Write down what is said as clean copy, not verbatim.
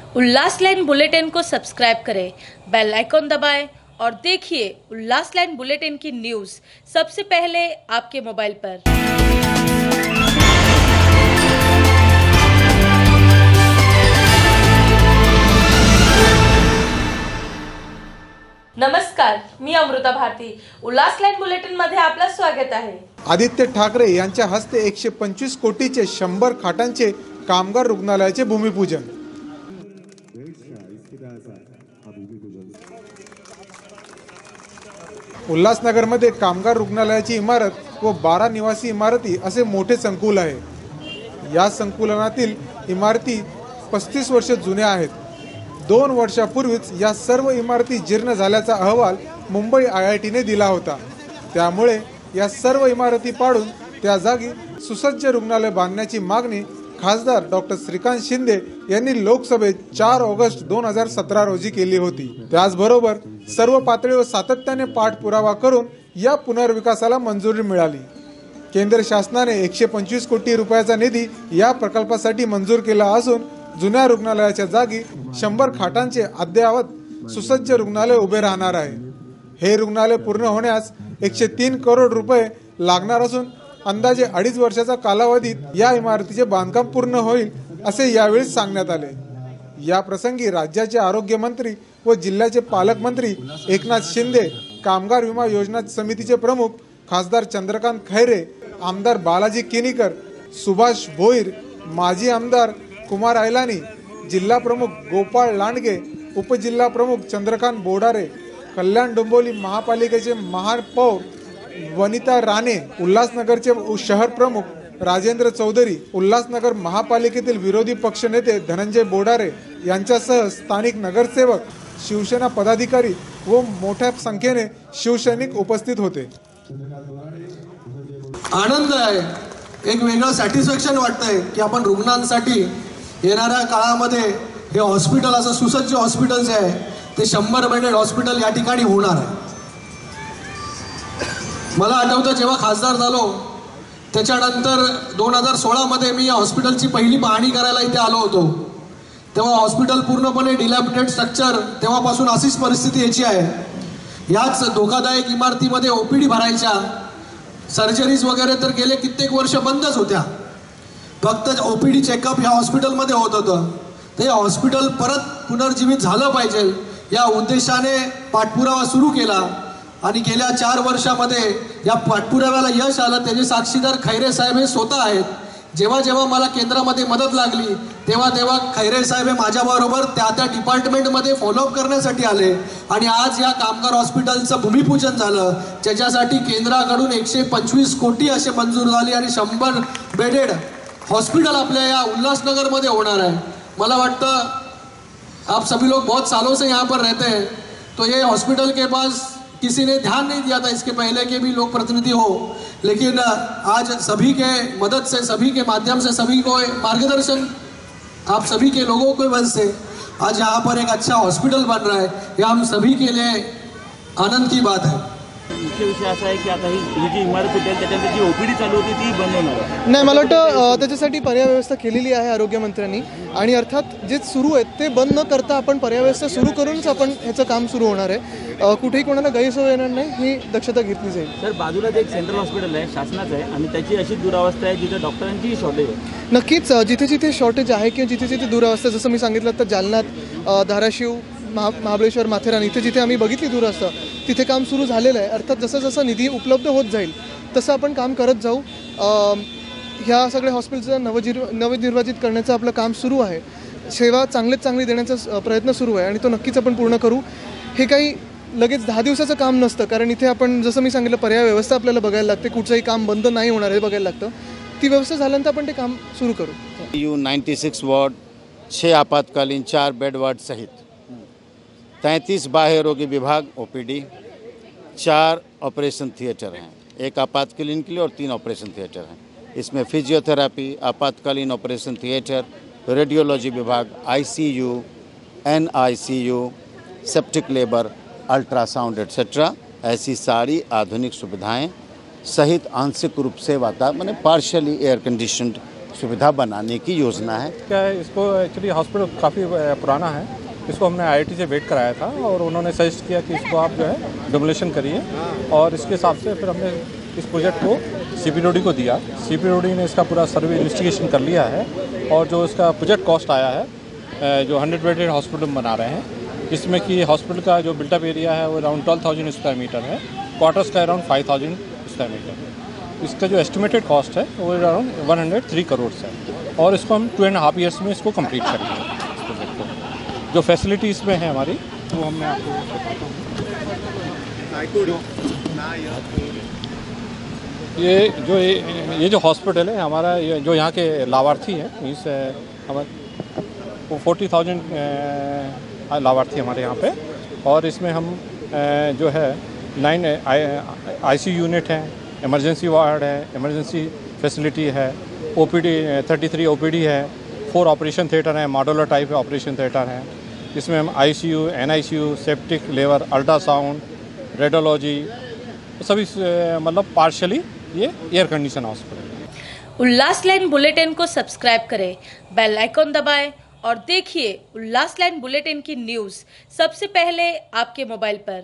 उल्लास line bulletin को subscribe करें, bell icon दबाएं और देखिए उल्लास लाइन बुलेटिन की न्यूज़ सबसे पहले आपके मोबाइल पर। नमस्कार, मी अमृता भारती। उल्लास लाइन बुलेटिन मध्ये आपलं स्वागत आहे। आदित्य ठाकरे यांच्या हस्ते 125 कोटीचे 100 खाटांचे कामगार रुग्णालयाचे भूमिपूजन। उल्हासनगरमध्ये कामगार रुग्णालयाची इमारत व 12 निवासी इमारती असे मोठे संकुल आहे। या संकुलातील इमारती 35 वर्ष जुन्या आहेत। 2 वर्षापूर्वीच या सर्व इमारती जीर्ण झाल्याचा अहवाल मुंबई IITने दिला होता। त्यामुळे या सर्व इमारती पाडून त्या जागी सुसज्ज रुग्णालय बांधण्याची मागणी खासदार डॉक्टर श्रीकांत शिंदे यांनी लोकसभेत 4 ऑगस्ट 2017 रोजी केली होती। त्याचबरोबर सर्व पातळीवर सातत्याने पाठपुरावा करून या पुनर्विकासाला मंजुरी मिळाली। केंद्र शासनाने 125 कोटी रुपयाचा निधी या प्रकल्पासाठी मंजूर केला असून जुन्या रुग्णालयाच्या जागी 100 खाटांचे अद्ययावत सुसज्ज रुग्णालय उभे राहणार आहे। हे रुग्णालय पूर्ण होण्यास 103 करोड रुपये लागणार असून अंदाजे 2.5 वर्षाचा कालावधीत या इमारतीचे बांधकाम पूर्ण होईल असे यावेळी सांगण्यात आले। या प्रसंगी राज्याचे आरोग्य मंत्री व जिल्ह्याचे पालकमंत्री एकनाथ शिंदे, कामगार विमा योजना समितीचे प्रमुख खासदार चंद्रकांत खैरे, आमदार बालाजी किनीकर, सुभाष भोईर, माजी आमदार कुमार ऐलानी, जिल्हा प्रमुख गोपाळ लांडगे, उपजिल्हा प्रमुख चंद्रकांत बोडारे, कल्याण डोंबिवली महापालिकेचे महापौर वनिता राणे, उल्हासनगरचे शहर प्रमुख राजेंद्र चौधरी, उल्हासनगर महापालिकेतील विरोधी पक्षनेते धनंजय बोडारे यांच्यासह स्थानिक नगरसेवक, शिवसेना पदाधिकारी व मोठ्या संख्येने शिवसैनिक उपस्थित होते। आनंद आहे, एक वेगळं सॅटिस्फॅक्शन वाटतंय की आपण रुग्णांसाठी येणाऱ्या काळामध्ये हे हॉस्पिटल असं सुसज्ज हॉस्पिटल जे आहे ते 100 बेडेड हॉस्पिटल या ठिकाणी होणार आहे। मला आठवतं जेव्हा खासदार झालो त्याच्यानंतर 2016 मध्ये मी या हॉस्पिटलची पहिली पाहणी करायला इथे आलो होतो। तेव्हा हॉस्पिटल पूर्णपणे डिलॅपिडेटेड स्ट्रक्चर, तेव्हापासून अशीच परिस्थिती याची आहे। याच धोकादायक इमारतीमध्ये OPD भरायच्या, सर्जरीज वगैरे तर गेले कित्येक वर्ष बंदच होत्या। फक्त OPD चेकअप ह्या हॉस्पिटलमध्ये होत होतं। ते हॉस्पिटल परत पुनर्जीवित झालं पाहिजे या उद्देशाने पाठपुरावा सुरू केला आणि गेल्या 4 वर्षामध्ये या पाठपुराव्याला यश आलं। त्याचे साक्षीदार खैरे साहेब हे स्वतः आहेत। जेव्हा जेव्हा मला केंद्रामध्ये मदत लागली तेव्हा तेव्हा खैरे साहेब हे माझ्याबरोबर त्या डिपार्टमेंटमध्ये फॉलोअप करण्यासाठी आले आणि आज या कामगार हॉस्पिटलचं भूमिपूजन झालं, ज्याच्यासाठी केंद्राकडून 125 कोटी असे मंजूर झाले आणि 100 बेडेड हॉस्पिटल आपल्या या उल्हासनगरमध्ये होणार है। मला वाटतं आप सभी लोग बहुत सालों से यहाँ पर रहते हैं, तो ये हॉस्पिटल के पास किसी ने ध्यान नहीं दिया था, इसके पहले के भी लोग प्रतिनिधि हो, लेकिन आज सभी के मदद से, सभी के माध्यम से, सभी को मार्गदर्शन आप सभी के लोगों के वजह से आज यहाँ पर एक अच्छा हॉस्पिटल बन रहा है। यह हम सभी के लिए आनंद की बात है। मुख्य विषय असा आहे की आता ही जी इमारत होती त्याच्यानंतर जी OPD चालू होती ती बंद होणार आहे। नाही, मला वाटतं त्याच्यासाठी पर्याय व्यवस्था केलेली आहे आरोग्यमंत्र्यांनी आणि अर्थात जे सुरू आहेत ते बंद न करता आपण पर्याय व्यवस्था सुरू करूनच आपण ह्याचं काम सुरू होणार आहे। कुठेही कोणाला गैरसोय येणार नाही ही दक्षता घेतली जाईल। सर, बाजूलाच एक सेंट्रल हॉस्पिटल आहे, शासनाचं आहे आणि त्याची अशी दुरावस्था आहे जिथे डॉक्टरांची शॉर्टेज आहे। नक्कीच जिथे जिथे शॉर्टेज आहे किंवा जिथे जिथे दुरावस्था, जसं मी सांगितलं तर जालन्यात, धाराशिव, महाबळेश्वर, माथेरान इथे जिथे आम्ही बघितली दुरावस्था तिथे काम सुरू झालेलं आहे। अर्थात जसं जसं निधी उपलब्ध होत जाईल तसं आपण काम करत जाऊ। ह्या सगळ्या हॉस्पिटलचं नवनिर्वाचित करण्याचं आपलं काम सुरू आहे। सेवा चांगली देण्याचा प्रयत्न सुरू आहे आणि तो नक्कीच आपण पूर्ण करू। हे काही लगेच 10 दिवसाचं काम नसतं, कारण इथे आपण जसं मी सांगितलं पर्याय व्यवस्था आपल्याला बघायला लागते, कुठचंही काम बंद नाही होणार हे बघायला लागतं। ती व्यवस्था झाल्यानंतर आपण ते काम सुरू करू। U96 वार्ड, 6 आपातकालीन 4 बेड वार्ड सहित 33 बाह्य रोगी विभाग OPD, 4 ऑपरेशन थिएटर हैं, 1 आपातकालीन के लिए और 3 ऑपरेशन थिएटर हैं। इसमें फिजियोथेरापी, आपातकालीन ऑपरेशन थिएटर, रेडियोलॉजी विभाग, ICU, NICU, septic labour, ultrasound etcetera, ऐसी सारी आधुनिक सुविधाएं सहित आंशिक रूप से वातावरण पार्शियली एयर कंडीशनड सुविधा बनाने की योजना है। क्या है, इसको एक्चुअली हॉस्पिटल काफ़ी पुराना है, इसको हमने IIT से वेट कराया था और उन्होंने सजेस्ट किया कि इसको आप जो है डिमोलेशन करिए, और इसके हिसाब से फिर हमने इस प्रोजेक्ट को CPWD को दिया। CPWD ने इसका पूरा सर्वे इन्वेस्टिगेशन कर लिया है, और जो इसका प्रोजेक्ट कॉस्ट आया है जो 100 बेडेड हॉस्पिटल बना रहे हैं, इसमें कि हॉस्पिटल का जो बिल्टअप एरिया है वो अराउंड 12,000 स्क्वायर मीटर है, क्वार्टर्स का अराउंड 5,000 स्क्वायर मीटर है। इसका जो एस्टिमेटेड कॉस्ट है वो अराउंड 103 करोड़ है, और इसको हम 2.5 ईयर्स में इसको कंप्लीट करेंगे। इस प्रोजेक्ट को जो फैसिलिटी इसमें है हमारी, वो हमने आपको बताता हूँ। ये जो हॉस्पिटल है हमारा, जो यहाँ के लाभार्थी हैं, इस हमारे 40,000 लाभार्थी हमारे यहाँ पे, और इसमें हम जो है 9 ICU यूनिट हैं, इमरजेंसी वार्ड है, इमरजेंसी फैसिलिटी है, OPD 33 OPD है, 4 ऑपरेशन थिएटर हैं, मॉड्यूलर टाइप ऑपरेशन थिएटर हैं। इसमें हम ICU, NICU, सेप्टिक, लेवर, अल्ट्रासाउंड, रेडियोलॉजी, सभी मतलब पार्शली ये एयर कंडीशन हॉस्पिटल है। उल्लास लाइन बुलेटिन को सब्सक्राइब करें, बेल आइकॉन दबाएं और देखिए उल्लास लाइन बुलेटिन की न्यूज़ सबसे पहले आपके मोबाइल पर।